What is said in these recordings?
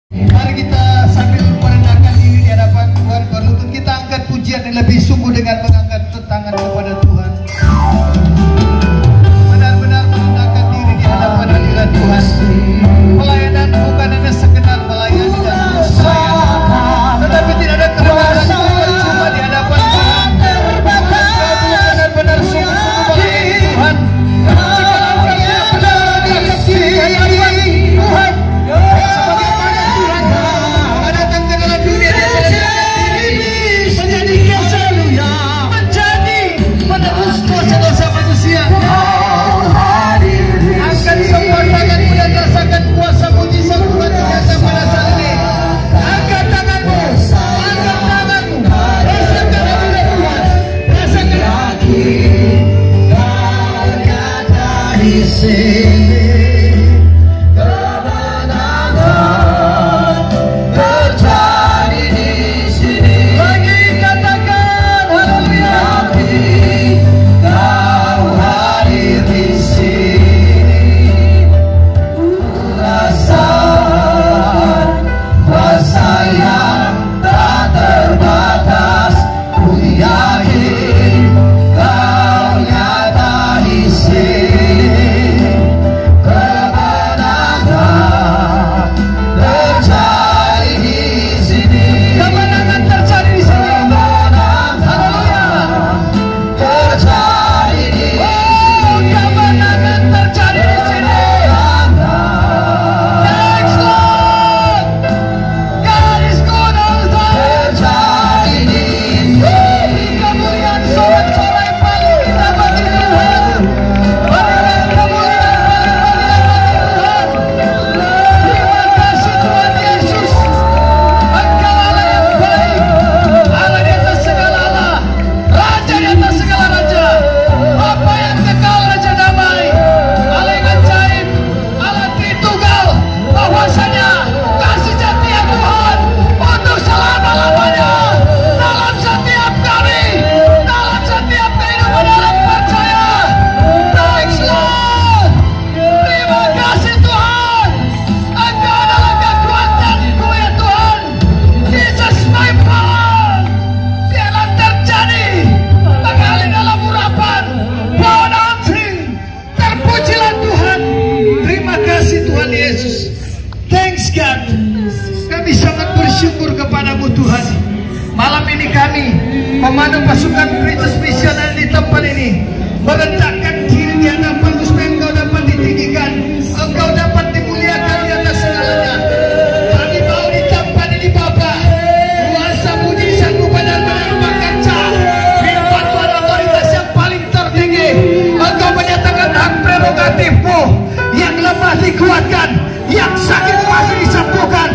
Mari kita sambil merendahkan diri di hadapan Tuhan, berlutut kita angkat pujian yang lebih sungguh dengan mengangkat tangan kepada Tuhan. Benar-benar merendahkan diri di hadapan hadirat Tuhan. Pelayanan bukan hanya sekedar melayani dan pelayanan, tetapi tidak ada kebenaran cuma di hadapan Tuhan. Benar-benar sungguh-sungguh melayani Tuhan. Segala persiapan di hadapan Tuhan. Sebagaimana Tuhan datang ke dalam dunia menjadi geser, menjadi menebus dosa-dosa manusia. Angkat semua tanganmu dan rasakan kuasa mujizat Tuhan ternyata pada saat ini. Angkat tanganmu, rasakan hadirat Tuhan, rasakan. Kau kata di sini. Komandan pasukan Princess Missionary di tempat ini merendahkan diri di hadapan supaya engkau dapat ditinggikan, engkau dapat dimuliakan di atas segalanya. Kami mau di tempat ini Bapa, kuasa mujizatmu benar-benar mengkaca firman Tuhan, otoritas yang paling tertinggi. Engkau menyatakan hak prerogatifmu, yang lemah dikuatkan, yang sakit pasti disembuhkan,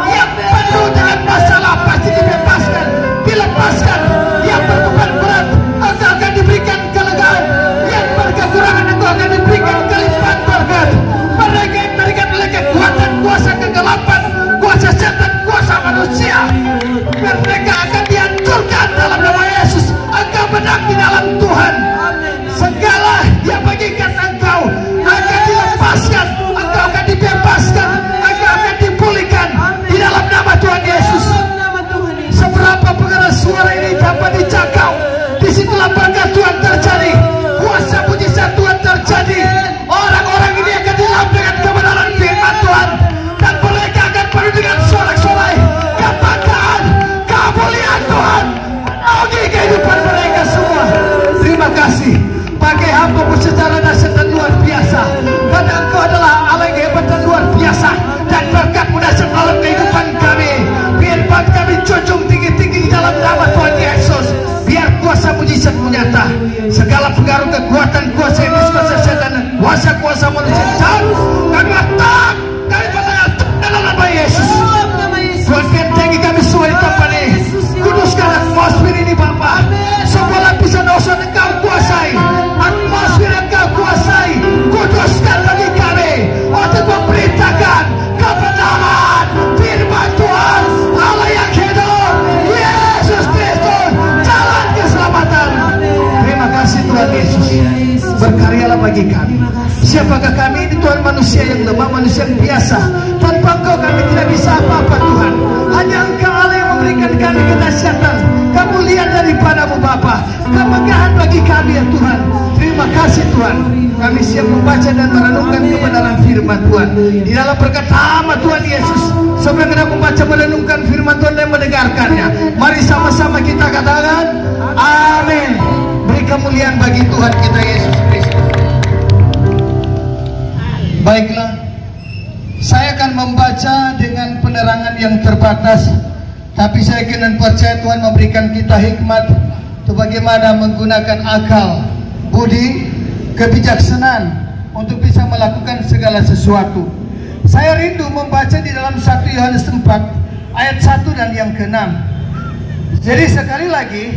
yang penuh dengan masalah pasti dibebaskan, dilepaskan. Yang berbeban berat engkau akan diberikan kelegaan, yang berkekurangan engkau akan diberikan kelimpahan berkat. Mereka yang terikat oleh kekuatan kuasa kegelapan, kuasa setan, kuasa manusia, mereka akan dihancurkan dalam nama Yesus. Engkau menang di dalam Tuhan. Segala yang bagikan engkau akan dilepaskan, engkau akan dibebaskan, engkau akan dipulihkan di dalam nama Tuhan Yesus. Seberapa pengeras suara ini dapat dijangkau, disitulah berkat Tuhan terjadi, kuasa mujizat Tuhan terjadi. Orang-orang ini akan dilambangkan kebenaran firman Tuhan, dan mereka akan penuh dengan sorak-sorai kebanggaan, kemuliaan Tuhan menaungi kehidupan mereka semua. Terima kasih, pakai hamba secara dahsyat dan luar biasa, karena Engkau adalah Allah yang hebat dan luar biasa, dan berkat-Mu dahsyat dalam kehidupan kami. Firman kami junjung tinggi-tinggi di dalam nama Tuhan Yesus. Biar kuasa mujizat-Mu nyata, segala pengaruh kekuatan kuasa iblis, kuasa setan, kuasa manusia jahat, kami letak, kami bertanya dalam nama Yesus. Tuhan bentengi kami semua di tempat ini. Kuduskan atmosfer ini Bapa. Semua lapisan dosa Engkau kuasai, atmosfer Engkau kuasai. Kuduskan bagi kami untuk memberitakan kebenaran firman Tuhan, Allah yang hidup, Yesus Kristus, jalan keselamatan. Terima kasih Tuhan Yesus, berkaryalah bagi kami. Siapakah kami ini Tuhan? Manusia yang lemah, manusia yang biasa. Tanpa Engkau kami tidak bisa apa-apa Tuhan. Kami siap membaca dan merenungkan kebenaran firman Tuhan. Di dalam berkat nama Tuhan Yesus, sebelum kita membaca merenungkan firman Tuhan dan mendengarkannya, mari sama-sama kita katakan amin. Beri kemuliaan bagi Tuhan kita Yesus Kristus. Baiklah, saya akan membaca dengan penerangan yang terbatas, tapi saya yakin percaya Tuhan memberikan kita hikmat untuk bagaimana menggunakan akal, budi, kebijaksanaan untuk bisa melakukan segala sesuatu. Saya rindu membaca di dalam 1 Yohanes 4 ayat 1 dan yang ke-6. Jadi sekali lagi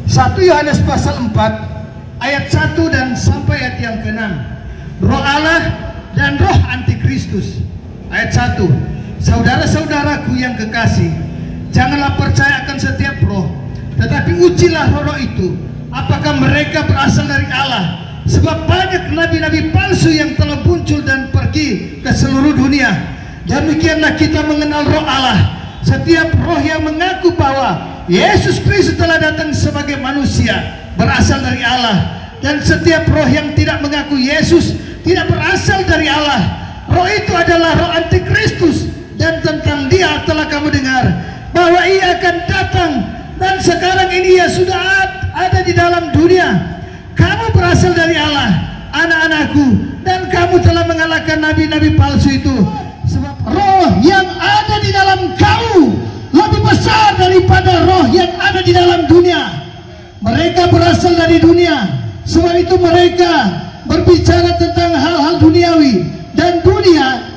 1 Yohanes pasal 4 ayat 1 dan sampai ayat yang ke-6. Roh Allah dan roh antikristus. Ayat 1. Saudara-saudaraku yang kekasih, janganlah percaya akan setiap roh, tetapi ujilah roh-roh itu, apakah mereka berasal dari Allah. Sebab banyak nabi-nabi palsu yang telah muncul dan pergi ke seluruh dunia. Demikianlah kita mengenal roh Allah. Setiap roh yang mengaku bahwa Yesus Kristus telah datang sebagai manusia berasal dari Allah. Dan setiap roh yang tidak mengaku Yesus tidak berasal dari Allah. Roh itu adalah roh antikristus, dan tentang dia telah kamu dengar bahwa ia akan datang, dan sekarang ini ia sudah ada di dalam dunia. Kamu berasal dari Allah, anak-anakku, dan kamu telah mengalahkan nabi-nabi palsu itu. Sebab roh yang ada di dalam kamu lebih besar daripada roh yang ada di dalam dunia. Mereka berasal dari dunia, sebab itu mereka berbicara tentang hal-hal duniawi, dan dunia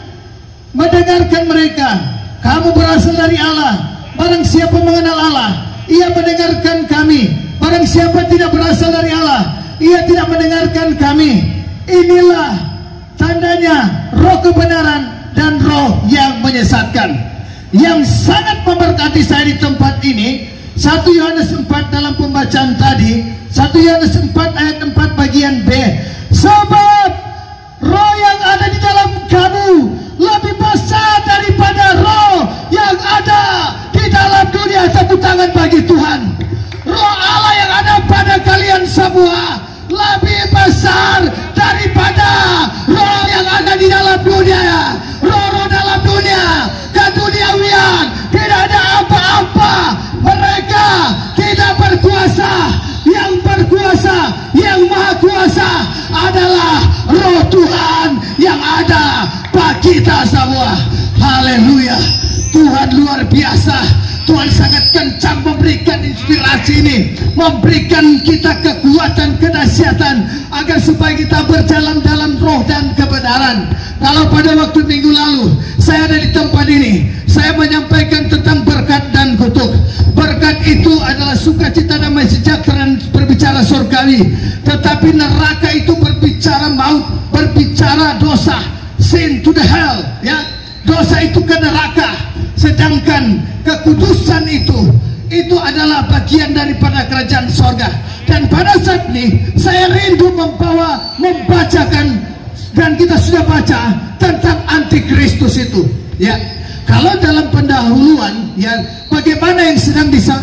mendengarkan mereka. Kamu berasal dari Allah. Barang siapa mengenal Allah, ia mendengarkan kami. Barang siapa tidak berasal dari Allah, ia tidak mendengarkan kami. Inilah tandanya roh kebenaran dan roh yang menyesatkan. Yang sangat memberkati saya di tempat ini 1 Yohanes 4 dalam pembacaan tadi, 1 Yohanes 4 ayat 4 bagian B. Sebab roh yang ada di dalam kamu lebih besar daripada roh yang ada di dalam dunia. Tepuk tangan bagi Tuhan. Roh Allah yang ada pada kalian semua lebih besar daripada roh yang ada di dalam dunia. Roh-roh dalam dunia, keduniawian, tidak ada apa-apa. Mereka tidak berkuasa. Yang berkuasa, yang maha kuasa adalah roh Tuhan yang ada bagi kita semua. Haleluya. Tuhan luar biasa. Tuhan sangat kencang memberikan inspirasi ini, memberikan kita kekuatan, kedahsyatan, agar supaya kita berjalan dalam roh dan kebenaran. Kalau pada waktu minggu lalu saya ada di tempat ini, saya menyampaikan tentang berkat dan kutuk. Berkat itu adalah sukacita, damai sejahtera, dan berbicara surgawi. Tetapi neraka itu berbicara maut, berbicara dosa, sin to the hell, ya. Dosa itu ke neraka. Sedangkan kekudusan itu adalah bagian daripada kerajaan sorga. Dan pada saat ini saya rindu membacakan, dan kita sudah baca tentang antikristus itu, ya. Kalau dalam pendahuluan, ya, bagaimana yang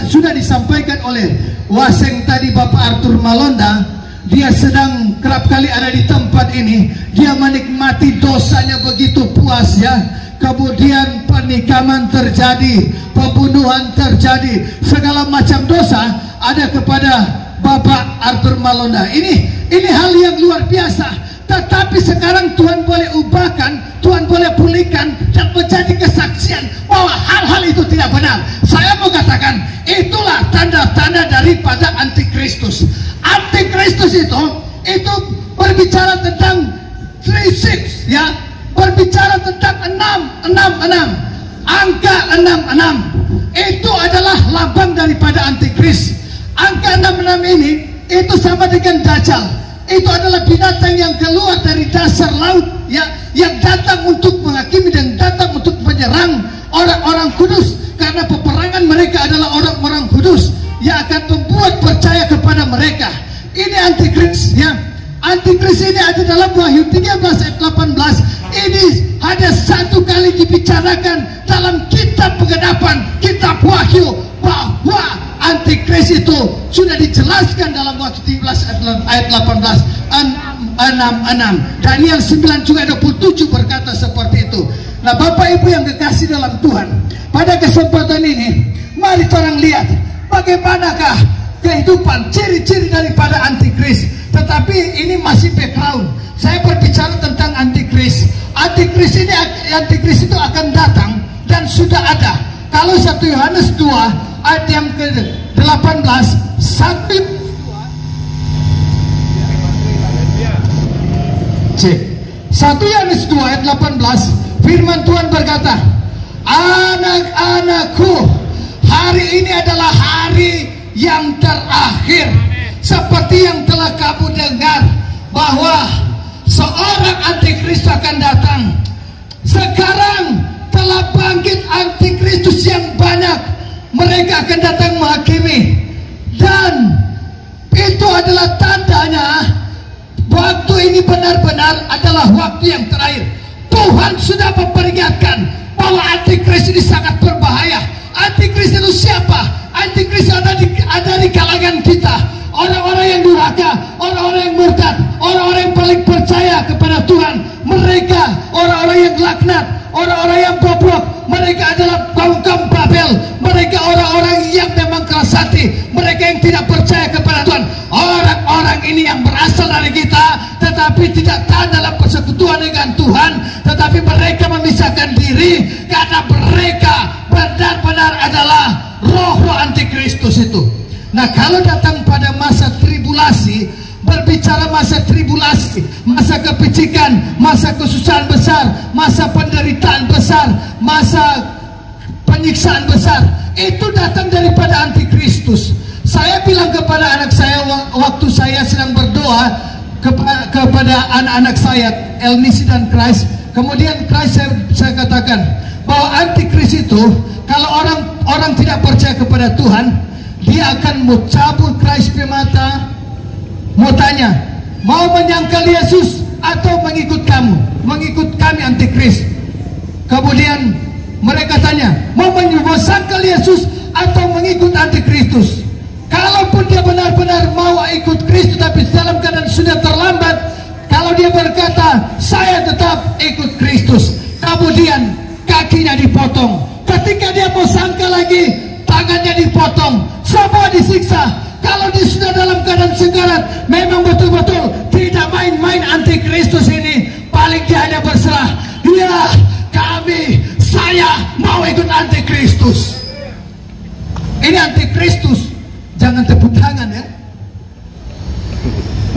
sudah disampaikan oleh Waseng tadi, Bapak Arthur Malonda, dia sedang kerap kali ada di tempat ini. Dia menikmati dosanya begitu puas, ya. Kemudian penikaman terjadi, pembunuhan terjadi, segala macam dosa ada kepada Bapak Arthur Malonda. Ini hal yang luar biasa. Tetapi sekarang Tuhan boleh ubahkan, Tuhan boleh pulihkan, dan menjadi kesaksian bahwa hal-hal itu tidak benar. Saya mau katakan, itulah tanda-tanda daripada antikristus. Antikristus itu berbicara tentang 36, ya, berbicara tentang 666, angka 66 itu adalah lambang daripada antikris. Angka 66 ini itu sama dengan Dajjal. Itu adalah binatang yang keluar dari dasar laut, ya, yang datang untuk menghakimi dan datang untuk menyerang orang-orang kudus, karena peperangan mereka adalah orang-orang kudus yang akan membuat percaya kepada mereka. Ini antikris, ya. Antikris ini ada dalam Wahyu 13 ayat 18. Ini hanya satu kali dibicarakan dalam kitab pengenapan, kitab Wahyu, bahwa antikris itu sudah dijelaskan dalam Wahyu 13 ayat 18. Daniel 9 juga 27 berkata seperti itu. Nah, Bapak Ibu yang kekasih dalam Tuhan, pada kesempatan ini mari orang lihat bagaimanakah kehidupan, ciri-ciri daripada antikris. Tetapi ini masih background. Saya berbicara tentang antikris. Antikris itu akan datang dan sudah ada. Kalau 1 Yohanes 2 ayat yang ke-18, 1 Yohanes 2 ayat 18, firman Tuhan berkata, anak-anakku, hari ini adalah hari yang terakhir. Seperti yang telah kamu dengar bahwa seorang antikristus akan datang. Sekarang telah bangkit antikristus yang banyak. Mereka akan datang menghakimi. Dan itu adalah tandanya waktu ini benar-benar adalah waktu yang terakhir. Tuhan sudah memperingatkan bahwa antikris ini sangat berbahaya. Antikris itu siapa? Antikris ada di kalangan kita. Orang-orang yang durhaka, orang-orang yang murtad, orang-orang yang paling percaya kepada Tuhan. Mereka orang-orang yang laknat, orang-orang yang bobrok. Mereka adalah kaum Babel. Mereka orang-orang yang memang keras hati. Mereka yang tidak percaya kepada Tuhan. Orang-orang ini yang berasal dari kita, tetapi tidak tahan dalam persekutuan dengan Tuhan. Tetapi mereka memisahkan diri karena mereka benar-benar adalah roh-roh antikristus itu. Nah, kalau datang pada masa tribulasi, berbicara masa tribulasi, masa kepicikan, masa kesusahan besar, masa penderitaan besar, masa penyiksaan besar, itu datang daripada antikristus. Saya bilang kepada anak saya waktu saya sedang berdoa kepada anak-anak saya, Elnisi dan Christ. Kemudian Christ saya katakan bahwa antikris itu, kalau orang tidak percaya kepada Tuhan, dia akan mau cabut Christ di mata, mau tanya, mau menyangkal Yesus atau mengikut kamu, mengikut kami antikris. Kemudian mereka tanya, mau menyangkal Yesus atau mengikut antikristus. Kalaupun dia benar-benar mau ikut Kristus tapi dalam keadaan sudah terlambat, kalau dia berkata saya tetap ikut Kristus, kemudian kakinya dipotong. Ketika dia mau sangkal lagi, tangannya dipotong, semua disiksa. Kalau dia sudah dalam keadaan sekarat, memang betul-betul tidak main-main antikristus ini. Paling dia hanya berserah, ya saya mau ikut antikristus. Ini antikristus, jangan tepuk tangan ya.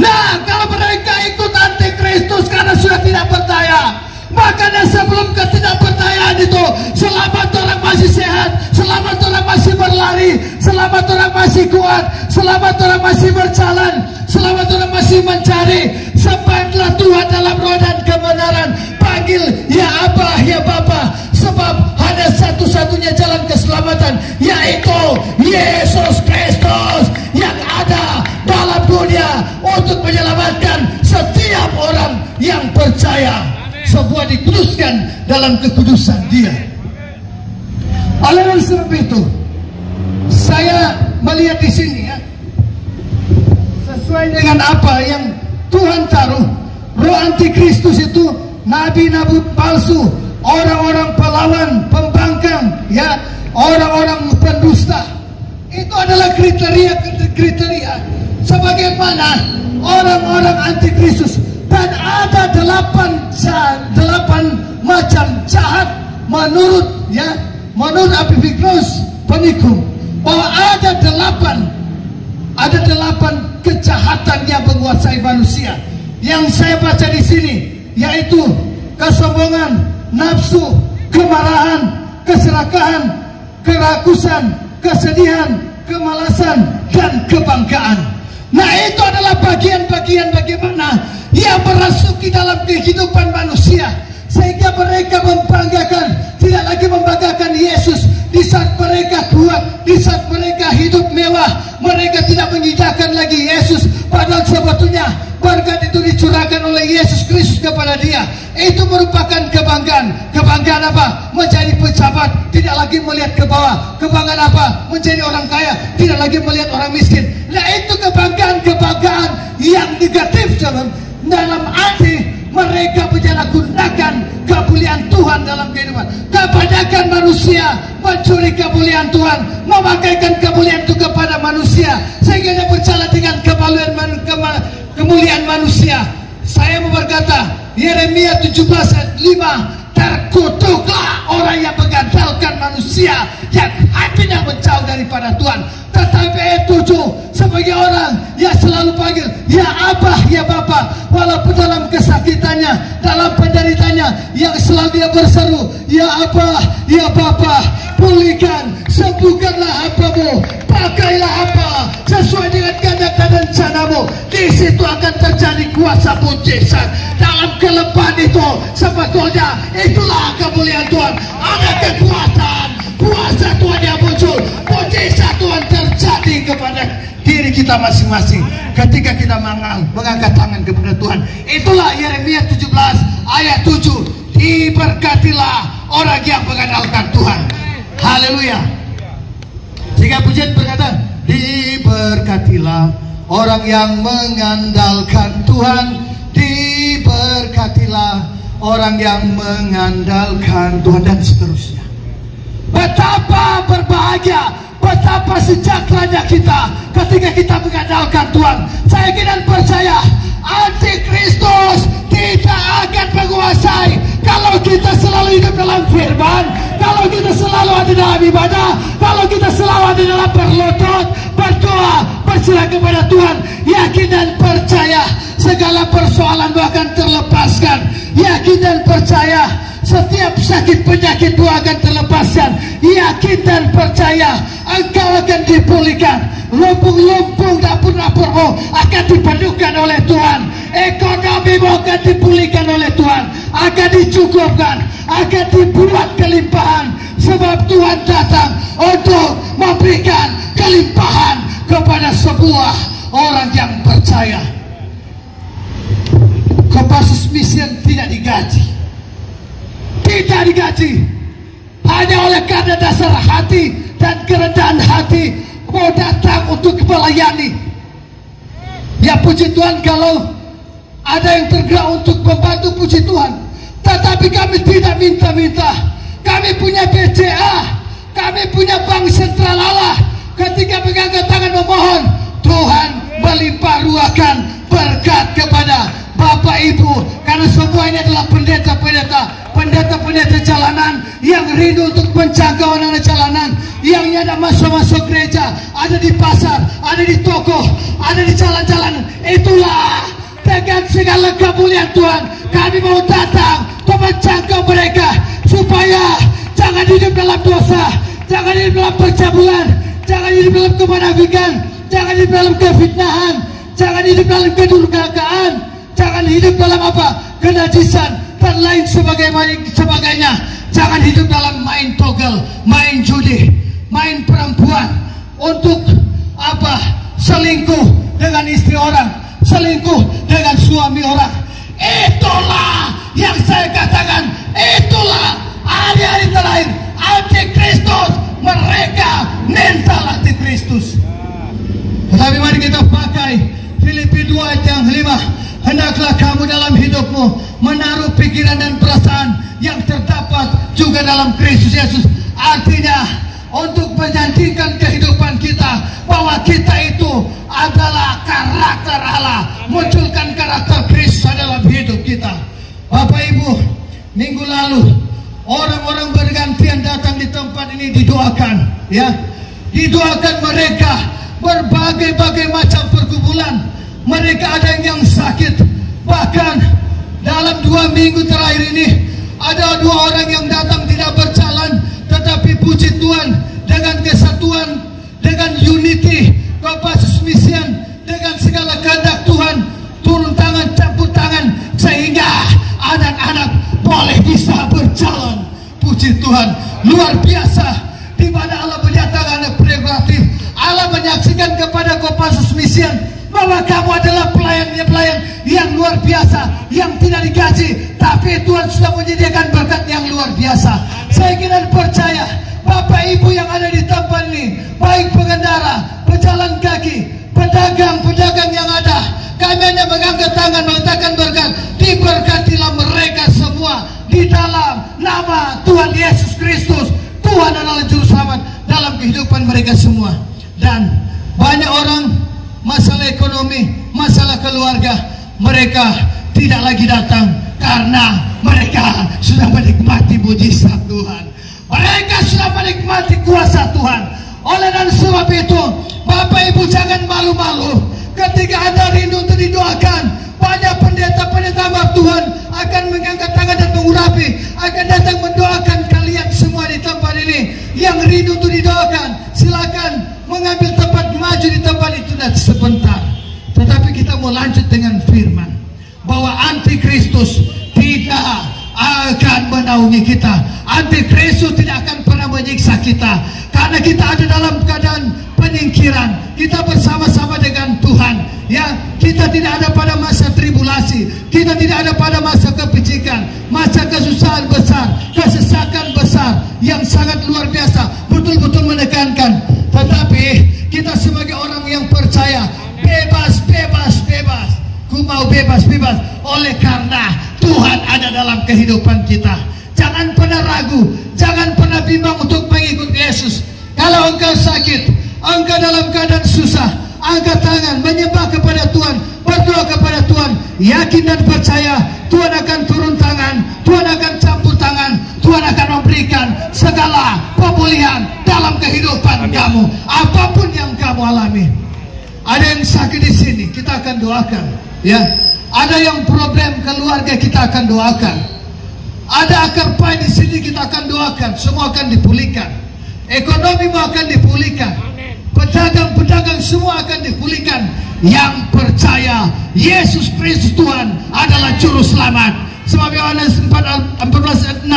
Nah, kalau mereka ikut antikristus karena sudah tidak berdaya, makanya sebelum ketidakberdayaan itu, selamat orang masih sehat, selamat orang masih berlari, selamat orang masih kuat, selamat orang masih berjalan, selamat orang masih mencari. Sembahlah Tuhan dalam roh dan kebenaran. Panggil ya Abah, ya Bapa, sebab hanya satu-satunya jalan keselamatan, yaitu Yesus Kristus yang ada dalam dunia untuk menyelamatkan setiap orang yang percaya. Sebuah dikuduskan dalam kekudusan Dia. Oleh sebab itu, saya melihat di sini ya, sesuai dengan apa yang Tuhan taruh, roh antikristus itu nabi-nabi palsu, orang-orang pelawan, pembangkang, ya, orang-orang pendusta. Itu adalah kriteria sebagaimana orang-orang antikristus. Dan ada 8 macam jahat menurut Epiktetus penikum, bahwa ada 8 kejahatan yang menguasai manusia. Yang saya baca di sini yaitu kesombongan, nafsu, kemarahan, keserakahan, kerakusan, kesedihan, kemalasan, dan kebanggaan. Nah, itu adalah bagian-bagian bagaimana yang merasuki dalam kehidupan manusia, sehingga mereka tidak lagi membanggakan Yesus. Di saat mereka kuat, di saat mereka hidup mewah, mereka tidak mengindahkan lagi Yesus. Padahal sebetulnya berkat itu dicurahkan oleh Yesus Kristus kepada dia. Itu merupakan kebanggaan. Kebanggaan apa? Menjadi pejabat, tidak lagi melihat ke bawah. Kebanggaan apa? Menjadi orang kaya, tidak lagi melihat orang miskin. Nah, itu kebanggaan yang negatif, saudara. dalam arti mereka menyalahgunakan kemuliaan Tuhan dalam kehidupan. Kebanyakan manusia mencuri kemuliaan Tuhan, memakaikan kemuliaan itu kepada manusia, sehingga dia berjalan dengan kemuliaan manusia. Saya mau berkata, Yeremia 17 ayat 5, terkutuklah orang yang mengandalkan manusia, yang hatinya menjauh daripada Tuhan. Tetapi ayat 7, sebagai orang yang selalu panggil, ya Abah, ya Bapa, walaupun dalam kesakitannya, dalam penderitanya, yang selalu dia berseru, ya Abah, ya Bapa, pulihkan, sembuhkanlah hambamu, pakailah hamba sesuai dengan kehendak dan rencanamu. Di situ akan terjadi kuasa mujizat. Dalam kelemahan itu sebetulnya itulah kemuliaan Tuhan. Ada kekuatan, kuasa Tuhan yang muncul, mujizat Tuhan terjadi kepada diri kita masing-masing ketika kita mengangkat tangan kepada Tuhan. Itulah Yeremia 17 ayat 7. Diberkatilah orang yang mengandalkan Tuhan. Haleluya. Jika pujian berkata, diberkatilah orang yang mengandalkan Tuhan, diberkatilah orang yang mengandalkan Tuhan, dan seterusnya. Betapa berbahagia, betapa sejahteranya kita ketika kita mengandalkan Tuhan. Saya dan percaya Antikristus tidak akan menguasai kalau kita selalu hidup dalam firman, kalau kita selalu ada dalam ibadah, kalau kita selalu ada dalam berlutut, berdoa, berserah kepada Tuhan. Yakin dan percaya segala persoalan akan terlepaskan. Yakin dan percaya setiap sakit penyakitmu akan terlepaskan. Yakin dan percaya engkau akan dipulihkan. Lumpung-lumpung dapur-dapurmu akan dipenuhkan oleh Tuhan. Ekonomimu akan dipulihkan oleh Tuhan, akan dicukupkan, akan dibuat kelimpahan. Sebab Tuhan datang untuk memberikan kelimpahan kepada sebuah orang yang percaya. Kopassus Mission tidak digaji, tidak digaji, hanya oleh karena dasar hati dan kerendahan hati mau datang untuk melayani. Ya puji Tuhan kalau ada yang tergerak untuk membantu, puji Tuhan. Tetapi kami tidak minta-minta. Kami punya BCA, kami punya Bank Sentral Allah. Ketika mengangkat tangan memohon, Tuhan melimpah ruahkan berkat kepada Bapak Ibu, karena semua ini adalah pendeta-pendeta jalanan yang rindu untuk menjangkau anak-anak jalanan, yang ada masuk gereja, ada di pasar, ada di toko, ada di jalan-jalan. Itulah dengan segala kemuliaan Tuhan kami mau datang untuk menjangkau mereka, supaya jangan hidup dalam dosa, jangan hidup dalam percabulan, jangan hidup dalam kemunafikan, jangan hidup dalam kefitnahan, jangan hidup dalam kedurhakaan, jangan hidup dalam kenajisan dan lain sebagainya. Jangan hidup dalam main togel, main judi, main perempuan, untuk selingkuh dengan istri orang, selingkuh dengan suami orang. Itulah yang saya katakan, itulah hari-hari terakhir Antikristus. Mereka mental Antikristus. Tetapi mari kita pakai Filipi 2 ayat yang 5. Hendaklah kamu dalam hidupmu menaruh pikiran dan perasaan yang terdapat juga dalam Kristus Yesus. Artinya untuk menyandingkan kehidupan kita bahwa kita itu adalah karakter Allah, munculkan karakter Kristus dalam hidup kita. Bapak Ibu, minggu lalu orang-orang bergantian datang di tempat ini didoakan, ya, didoakan mereka berbagai macam pergumulan. Mereka ada yang sakit, bahkan dalam 2 minggu terakhir ini ada 2 orang yang datang tidak berjalan, tetapi puji Tuhan dengan kesatuan, dengan unity, Kopassus Mission, dengan segala kehendak Tuhan, turun tangan, campur tangan, sehingga anak-anak boleh bisa berjalan. Puji Tuhan, luar biasa, di mana Allah menyatakan prerogatif. Allah menyaksikan kepada Kopassus Mission bahwa kamu adalah pelayan yang luar biasa, yang tidak digaji, tapi Tuhan sudah menyediakan berkat yang luar biasa. Saya kira percaya Bapak Ibu yang ada di tempat ini, baik pengendara, pejalan kaki, pedagang yang ada, Kami hanya mengangkat tangan meletakkan berkat. Diberkatilah mereka semua di dalam nama Tuhan Yesus Kristus. Tuhan adalah juru selamat dalam kehidupan mereka semua. Dan banyak orang masalah ekonomi, masalah keluarga, mereka tidak lagi datang karena mereka sudah menikmati mujizat Tuhan. Mereka sudah menikmati kuasa Tuhan. Oleh dan sebab itu, Bapak Ibu jangan malu-malu ketika Anda rindu untuk didoakan. Banyak pendeta-pendeta hamba Tuhan akan mengangkat tangan dan mengurapi, akan datang mendoakan kalian semua di tempat ini. Yang rindu untuk didoakan, silakan mengambil tempat, maju di tempat itu dan sebentar. Tetapi kita mau lanjut dengan firman bahwa antikristus tidak akan menaungi kita. Antikristus tidak akan pernah menyiksa kita, karena kita ada dalam keadaan penyingkiran. Kita bersama-sama dengan Tuhan. Ya, kita tidak ada pada masa tribulasi, kita tidak ada pada masa kepicikan, masa kesusahan besar, kesesakan besar yang sangat luar biasa, betul-betul menekankan. Tetapi kita sebagai orang yang percaya, bebas, bebas, bebas. Ku mau bebas, bebas. Oleh karena Tuhan ada dalam kehidupan kita. Jangan pernah ragu, jangan pernah bimbang untuk mengikut Yesus. Kalau engkau sakit, engkau dalam keadaan susah, angkat tangan, menyembah kepada Tuhan, berdoa kepada Tuhan, yakin dan percaya Tuhan akan turun tangan, Tuhan akan campur tangan, Tuhan akan memberikan segala pemulihan dalam kehidupan kamu, apapun yang kamu alami. Ada yang sakit di sini, kita akan doakan. Ya, ada yang problem keluarga, kita akan doakan. Ada akar pahit di sini, kita akan doakan. Semua akan dipulihkan. Ekonomimu akan dipulihkan. Pedagang-pedagang semua akan dipulihkan. Yang percaya Yesus Kristus Tuhan adalah juru selamat. Sebab Yohanes 14:6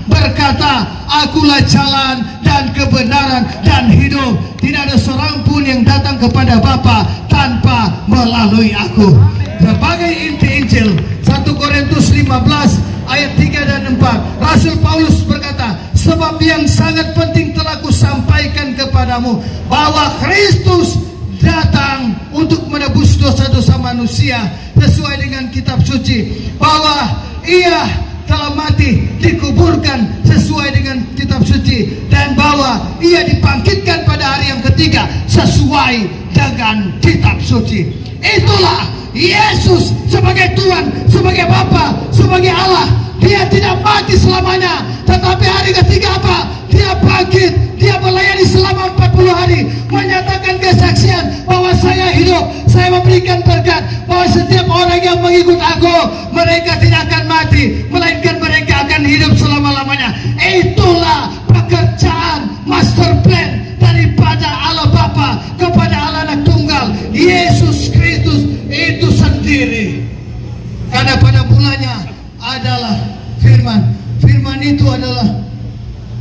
berkata, akulah jalan dan kebenaran dan hidup. Tidak ada seorang pun yang datang kepada Bapa tanpa melalui aku. Sebagai inti Injil 1 Korintus 15 ayat 3 dan 4, Rasul Paulus berkata, sebab yang sangat penting telah kusampaikan kepadamu, bahwa Kristus datang untuk menebus dosa-dosa manusia sesuai dengan kitab suci, bahwa ia telah mati, dikuburkan sesuai dengan kitab suci, dan bahwa ia dibangkitkan pada hari yang ketiga sesuai dengan kitab suci. Itulah Yesus sebagai Tuhan, sebagai Bapa, sebagai Allah. Dia tidak mati selamanya, tetapi hari ketiga apa? Dia bangkit, dia melayani selama 40 hari, menyatakan kesaksian bahwa saya hidup, saya memberikan berkat, bahwa setiap orang yang mengikut aku, mereka tidak akan mati, melainkan mereka akan hidup selama-lamanya. Itulah pekerjaan master plan daripada Allah Bapa kepada Allah Anak Tunggal Yesus Kristus itu sendiri. Karena pada mulanya adalah firman, firman itu adalah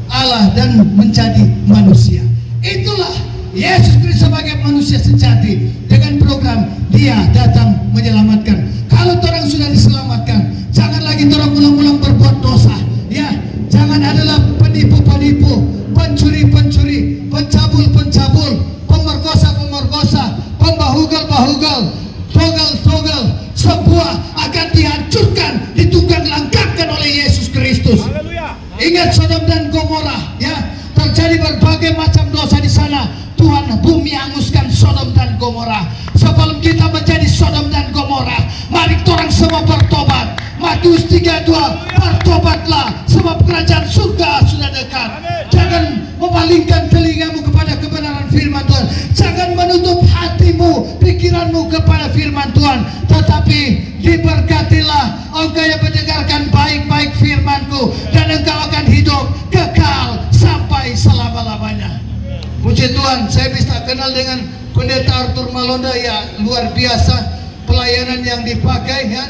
Allah dan menjadi manusia. Itulah Yesus Kristus sebagai manusia sejati. Dengan program dia datang menyelamatkan. Kalau orang sudah diselamatkan, jangan lagi orang ulang-ulang berbuat dosa. Ya, jangan adalah penipu-penipu, pencuri-pencuri, pencabul-pencabul, pemerkosa-pemerkosa, pembahugal-bahugal, togel-togel. Semua akan dihancurkan, ditunggang-langgarkan oleh Yesus Kristus. Ingat Sodom dan Gomora, ya, terjadi berbagai macam dosa di sana. Tuhan bumi hanguskan Sodom dan Gomora. Sebelum kita menjadi Sodom dan Gomora, mari orang semua bertobat. Matius 3:2, bertobatlah sebab kerajaan surga sudah dekat. Jangan memalingkan telingamu kepada kebenaran firman Tuhan. Jangan menutup hatimu, pikiranmu kepada firman Tuhan. Tetapi diberkatilah engkau yang mendengarkan baik-baik firman-Ku, dan engkau akan hidup kekal sampai selama-lamanya. Puji Tuhan, saya bisa kenal dengan Pendeta Arthur Malonda, ya, luar biasa pelayanan yang dipakai, ya.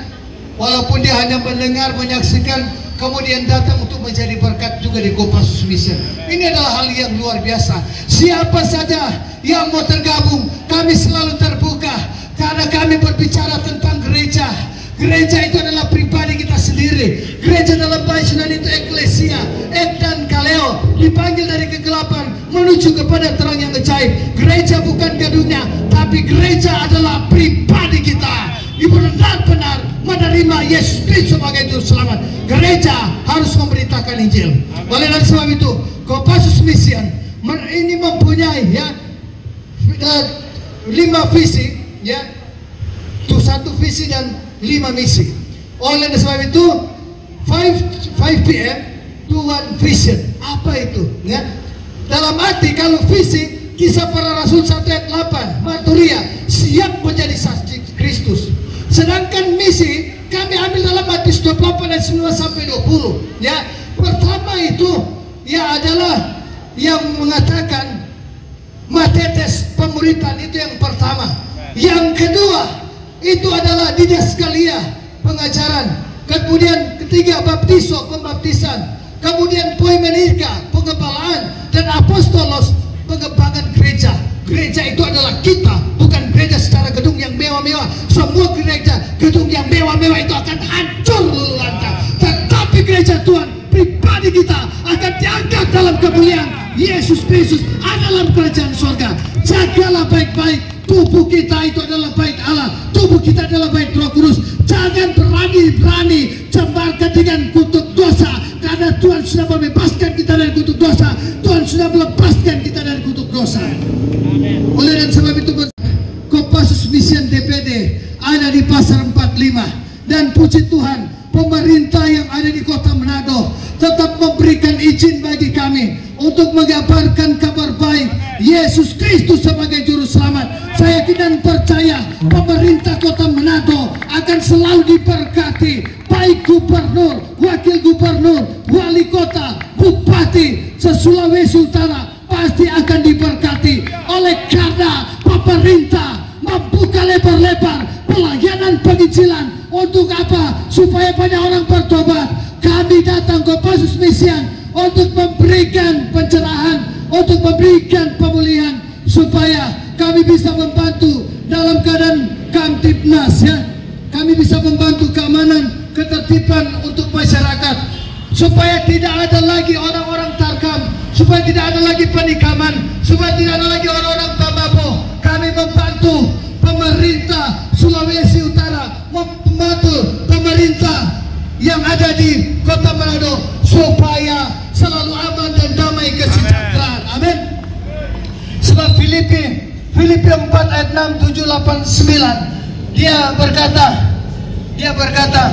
Walaupun dia hanya mendengar, menyaksikan, kemudian datang untuk menjadi berkat juga di Kopassus Mission. Ini adalah hal yang luar biasa. Siapa saja yang mau tergabung, kami selalu terbuka, karena kami berbicara tentang gereja. Gereja itu adalah pribadi kita sendiri. Gereja dalam bahasa Yunani itu eklesia, ek dan kaleo, dipanggil dari kegelapan menuju kepada terang yang ajaib. Gereja bukan gedungnya, tapi gereja adalah pribadi pribadi kita benar-benar menerima Yesus Kristus sebagai Juru Selamat, gereja harus memberitakan Injil. Oleh sebab itu, Kopassus Mission ini mempunyai 5 visi, ya, itu 1 visi dan 5 misi. Oleh sebab itu 5 PM to 1 vision. Apa itu? Ya, dalam arti kalau visi Kisah Para Rasul 1 ayat 8, Maturia siap menjadi saksi Kristus. Sedangkan misi kami ambil dalam Matius 28 ayat 9 sampai 20. Ya, pertama itu ya adalah yang mengatakan matetes pemuritan, itu yang pertama. Yang kedua itu adalah didaskalia, pengajaran. Kemudian ketiga baptiso, pembaptisan. Kemudian poimenika, pengebalaan, dan apostolos, pengembangan gereja. Gereja itu adalah kita, bukan gereja secara gedung yang mewah-mewah. Semua gereja gedung yang mewah-mewah itu akan hancur lulu lantang. Tetapi gereja Tuhan, pribadi kita akan diangkat dalam kemuliaan Yesus Kristus dalam kerajaan surga. Jagalah baik-baik, tubuh kita itu adalah bait Allah, tubuh kita adalah bait Roh Kudus. Jangan berani-berani cembarkan dengan kutuk dosa, karena Tuhan sudah membebaskan kita dari kutuk dosa. Tuhan sudah melepaskan kita dari kutuk dosa. Oleh dan sebab itu, Kopassus Mission DPD ada di Pasar 45, dan puji Tuhan, pemerintah yang ada di Kota Manado tetap memberikan izin bagi kami untuk mengabarkan kabar baik Yesus Kristus sebagai Juru Selamat. Saya yakin dan percaya pemerintah Kota Manado akan selalu diberkati, baik gubernur, wakil gubernur, wali kota, bupati se-Sulawesi Utara pasti akan diberkati. Oleh karena pemerintah membuka lebar-lebar pelayanan penginjilan. Untuk apa? Supaya banyak orang bertobat. Kami datang ke Kopassus Mission untuk memberikan pencerahan, untuk memberikan pemulihan, supaya kami bisa membantu dalam keadaan Kamtibnas, ya. Kami bisa membantu keamanan, ketertiban untuk masyarakat, supaya tidak ada lagi orang-orang tarkam, supaya tidak ada lagi penikaman, supaya tidak ada lagi orang-orang pamabo. Kami membantu pemerintah Sulawesi Utara, membantu pemerintah yang ada di Kota Manado supaya selalu aman dan damai kesejahteraan. Amin. Sebab Filipi 4 ayat 6, 7, 8, 9 dia berkata,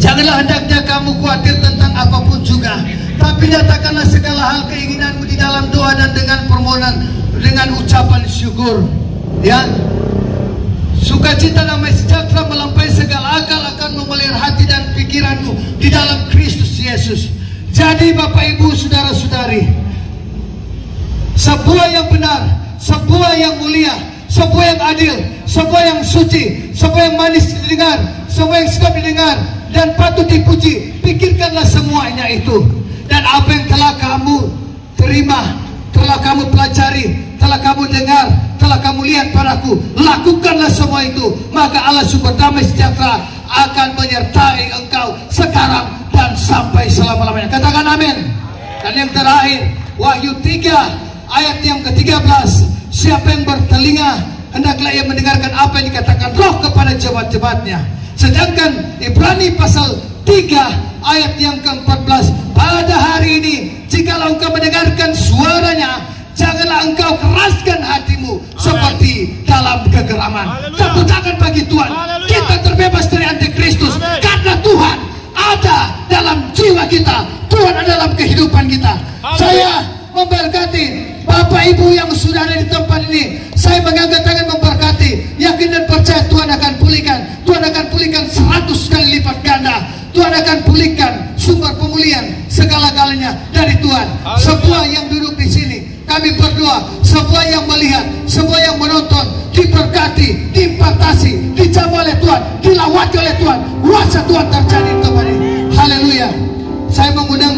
janganlah hendaknya kamu khawatir tentang apapun juga, tapi nyatakanlah segala hal keinginanmu di dalam doa dan dengan permohonan dengan ucapan syukur, ya. Sukacita damai sejahtera melampaui segala akal akan memelihara hati dan pikiranmu di dalam Kristus Yesus. Jadi Bapak Ibu saudara-saudari, sebuah yang benar, sebuah yang mulia, sebuah yang adil, sebuah yang suci, sebuah yang manis didengar, sebuah yang sedap didengar dan patut dipuji, pikirkanlah semuanya itu. Dan apa yang telah kamu terima, telah kamu pelajari, telah kamu dengar, telah kamu lihat padaku, lakukanlah semua itu, maka Allah sumber damai sejahtera akan menyertai engkau sekarang dan sampai selama-lamanya. Katakan amin. Dan yang terakhir, Wahyu 3 ayat yang ke-13, siapa yang bertelinga hendaklah ia mendengarkan apa yang dikatakan Roh kepada jemaat-jemaatnya. Sedangkan Ibrani pasal 3 ayat yang ke-14, pada hari ini jikalau engkau mendengarkan suaranya, janganlah engkau keraskan hatimu seperti dalam kegeraman. Tepuk tangan bagi Tuhan. Kita terbebas dari antikristus karena Tuhan ada dalam jiwa kita, Tuhan ada dalam kehidupan kita. Saya memberkati Bapak Ibu yang sudah ada di tempat ini. Saya mengangkat tangan memberkati, yakin dan percaya Tuhan akan pulihkan. Tuhan akan pulihkan 100 kali lipat ganda. Tuhan akan pulihkan sumber pemulihan segala-galanya dari Tuhan. Semua yang duduk di sini, kami berdoa, semua yang melihat, semua yang menonton, diberkati, diimpartasi, dijamah oleh Tuhan, dilawati oleh Tuhan. Kuasa Tuhan terjadi di tempat ini. Haleluya. Saya mengundang